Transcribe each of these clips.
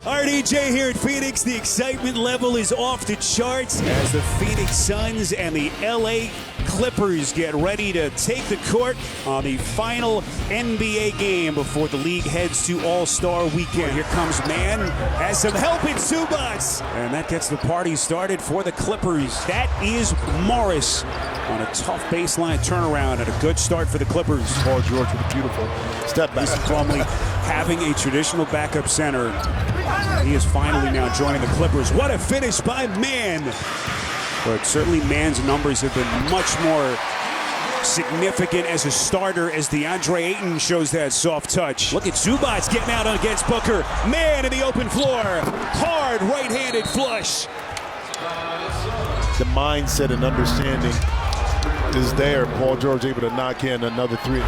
RDJ here at Phoenix. The excitement level is off the charts as the Phoenix Suns and the LA Clippers get ready to take the court on the final NBA game before the league heads to All-Star Weekend. Here comes Man, has some help in Zubats, and that gets the party started for the Clippers. That is Morris on a tough baseline turnaround and a good start for the Clippers. Paul George with a beautiful step back. Plumlee having a traditional backup center. He is finally now joining the Clippers. What a finish by Man. But certainly Man's numbers have been much more significant as a starter as DeAndre Ayton shows that soft touch. Look at Zubats getting out against Booker. Man in the open floor. Hard right-handed flush. The mindset and understanding is there. Paul George able to knock in another three.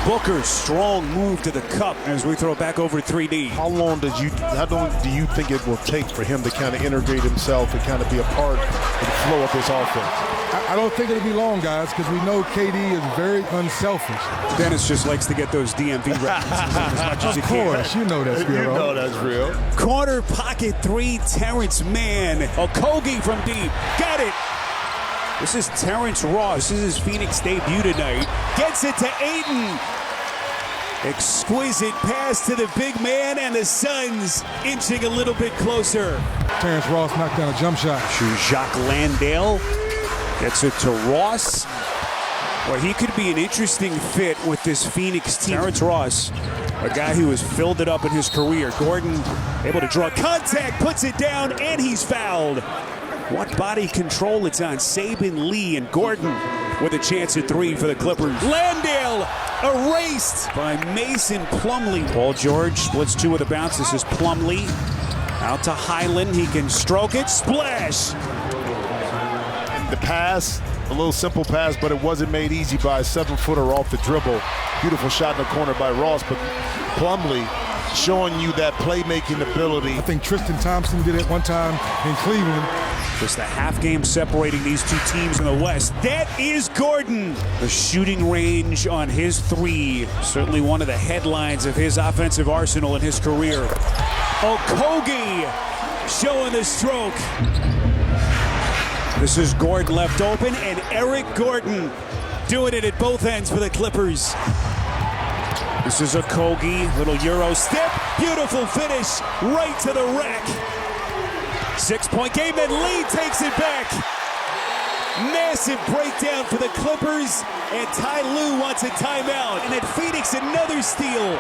Booker's strong move to the cup as we throw it back over 3D. How long do you think it will take for him to kind of integrate himself and kind of be a part of the flow of this offense? I don't think it'll be long, guys, because we know KD is very unselfish. Dennis just likes to get those DMV references as much as he can. Of course, you know that's real. You know that's real. Corner pocket three, Terrence Mann. Okogie from deep. Got it. This is Terrence Ross. This is his Phoenix debut tonight. Gets it to Ayton. Exquisite pass to the big man, and the Suns inching a little bit closer. Terrence Ross knocked down a jump shot. Jacques Landale gets it to Ross. Well, he could be an interesting fit with this Phoenix team. Terrence Ross, a guy who has filled it up in his career. Gordon able to draw contact, puts it down, and he's fouled. What body control it's on. Saban Lee and Gordon with a chance at three for the Clippers. Landale erased by Mason Plumlee. Paul George splits two with a bounce. This is Plumlee. Out to Highland. He can stroke it. Splash. The pass, a little simple pass, but it wasn't made easy by a 7-footer off the dribble. Beautiful shot in the corner by Ross, but Plumlee showing you that playmaking ability. I think Tristan Thompson did it one time in Cleveland. Just a half game separating these two teams in the West. That is Gordon. The shooting range on his three. Certainly one of the headlines of his offensive arsenal in his career. Okogie showing the stroke. This is Gordon left open, and Eric Gordon doing it at both ends for the Clippers. This is Okogie, little Euro step. Beautiful finish right to the rack. 6-point game, then Lee takes it back. Massive breakdown for the Clippers, and Ty Lue wants a timeout. And at Phoenix, another steal.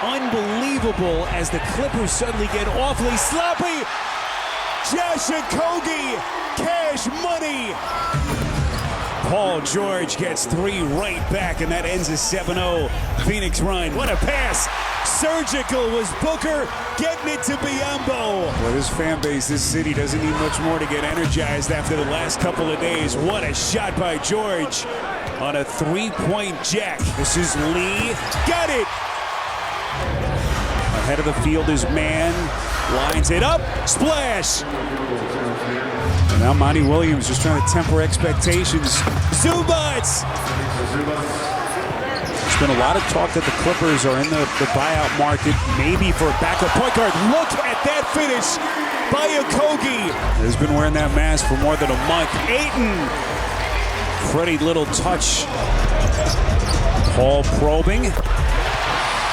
Unbelievable as the Clippers suddenly get awfully sloppy. Josh Okogie, cash money. Paul George gets three right back, and that ends a 7-0 Phoenix run. What a pass. Surgical was Booker, getting it to Biyombo. Well, this fan base, this city doesn't need much more to get energized after the last couple of days. What a shot by George on a three-point jack. This is Lee. Got it. Ahead of the field is Man. Lines it up. Splash. And now Monty Williams just trying to temper expectations. Zubats. There's been a lot of talk that the Clippers are in the buyout market, maybe for a backup point guard. Look at that finish by Okogie. He's been wearing that mask for more than a month. Ayton. Pretty little touch. Paul probing.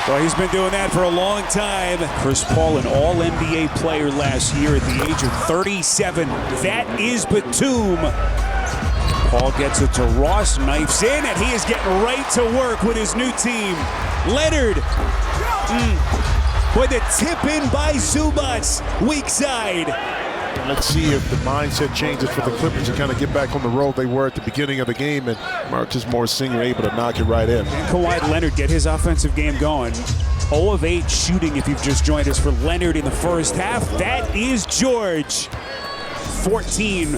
Well, he's been doing that for a long time. Chris Paul, an all-NBA player last year at the age of 37. That is Batum. Paul gets it to Ross, knifes in, and he is getting right to work with his new team. Leonard with a tip in by Zubats, weak side. Let's see if the mindset changes for the Clippers to kind of get back on the road they were at the beginning of the game, and Marcus Morris Sr. able to knock it right in. And Kawhi Leonard get his offensive game going. 0 of 8 shooting if you've just joined us for Leonard in the first half. That is George. 14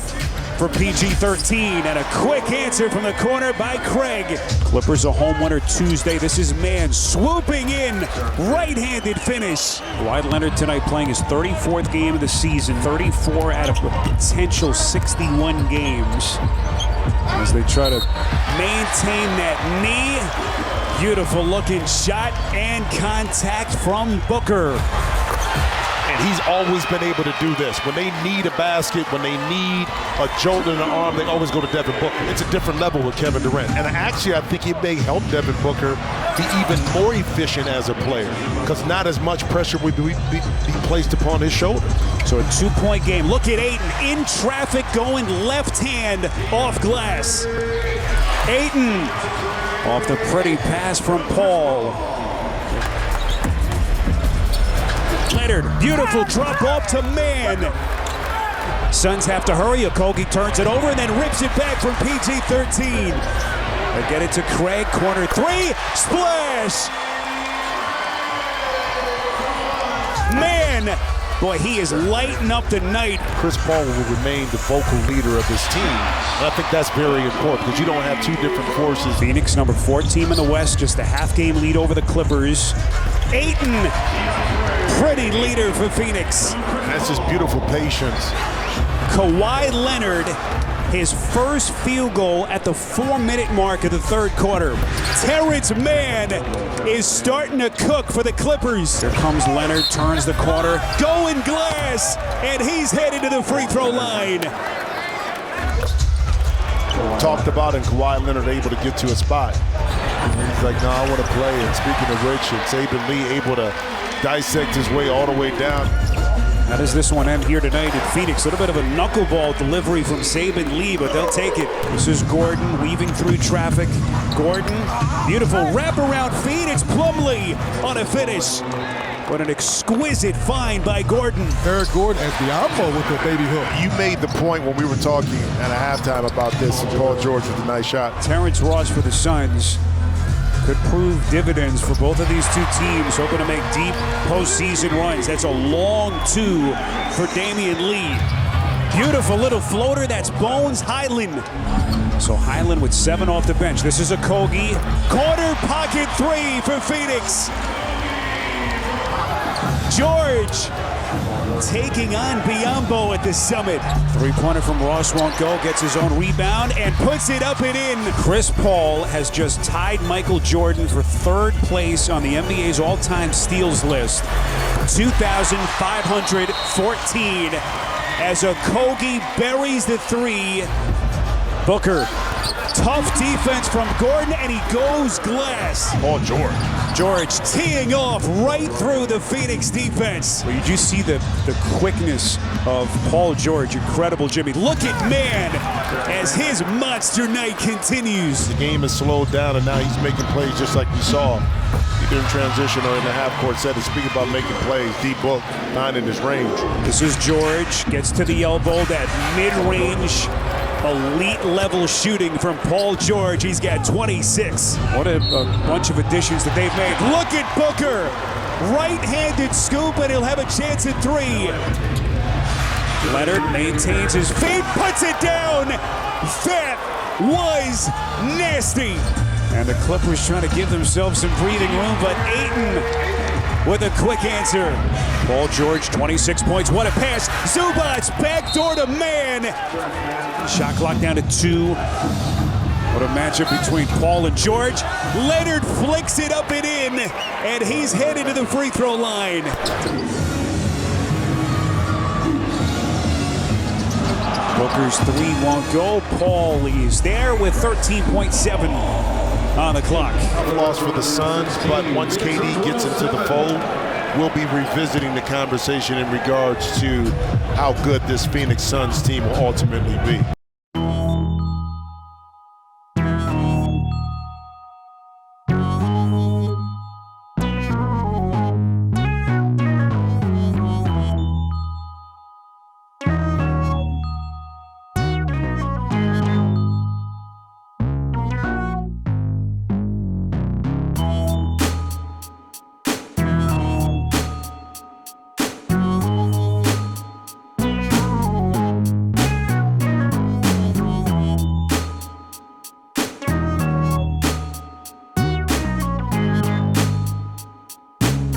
for PG-13, and a quick answer from the corner by Craig. Clippers a home winner Tuesday. This is Man swooping in, right-handed finish. Kawhi Leonard tonight playing his 34th game of the season, 34 out of potential 61 games. As they try to maintain that knee, Beautiful looking shot and contact from Booker. And he's always been able to do this. When they need a basket, when they need a jolt in the arm, they always go to Devin Booker. It's a different level with Kevin Durant. And actually, I think it may help Devin Booker be even more efficient as a player, because not as much pressure would be placed upon his shoulder. So a 2-point game. Look at Ayton in traffic going left hand off glass. Ayton off the pretty pass from Paul. Leonard, beautiful drop off to Mann. Suns have to hurry. Okogie turns it over and then rips it back from PG-13. They get it to Craig, corner three, splash! Mann, boy, he is lighting up the night. Chris Paul will remain the vocal leader of this team. And I think that's very important, because you don't have two different forces. Phoenix, number 4 team in the West, just a half-game lead over the Clippers. Ayton, pretty leader for Phoenix. That's just beautiful patience. Kawhi Leonard, his first field goal at the 4-minute mark of the third quarter. Terrence Mann is starting to cook for the Clippers. Here comes Leonard, turns the corner, going glass, and he's headed to the free throw line. Talked about, and Kawhi Leonard able to get to a spot. He's like, no, I want to play. And speaking of Rich, and Saban Lee able to dissect his way all the way down. How does this one end here tonight in Phoenix? A little bit of a knuckleball delivery from Saban Lee, but they'll take it. This is Gordon weaving through traffic. Gordon, beautiful wraparound feed. It's Plumlee on a finish. What an exquisite find by Gordon. Eric Gordon at the elbow with the baby hook. You made the point when we were talking at a halftime about this, and Paul George with a nice shot. Terrence Ross for the Suns could prove dividends for both of these two teams, hoping to make deep postseason runs. That's a long 2 for Damian Lee. Beautiful little floater. That's Bones Highland. So Highland with 7 off the bench. This is Okogie. Corner pocket 3 for Phoenix. George taking on Biyombo at the Summit. 3-pointer from Ross won't go, gets his own rebound and puts it up and in. Chris Paul has just tied Michael Jordan for 3rd place on the NBA's all-time steals list. 2,514 as Okogie buries the 3. Booker, tough defense from Gordon, and he goes glass. Paul George. George teeing off right through the Phoenix defense. Well, you just see the quickness of Paul George. Incredible, Jimmy. Look at Mann as his monster night continues. The game has slowed down, and now he's making plays just like we saw, either in transition or in the half-court set. And speak about making plays, D-Book, not in his range. This is George, gets to the elbow, that mid-range elite level shooting from Paul George. He's got 26. What a bunch of additions that they've made. Look at Booker. Right-handed scoop, and he'll have a chance at 3. Leonard maintains his feet, puts it down. That was nasty. And the Clippers trying to give themselves some breathing room, but Ayton with a quick answer. Paul George, 26 points. What a pass. Zubac's backdoor to Mann. Shot clock down to 2. What a matchup between Paul and George. Leonard flicks it up and in, and he's headed to the free throw line. Booker's 3 won't go. Paul is there with 13.7 on the clock. Tough loss for the Suns, but once KD gets into the fold, we'll be revisiting the conversation in regards to how good this Phoenix Suns team will ultimately be.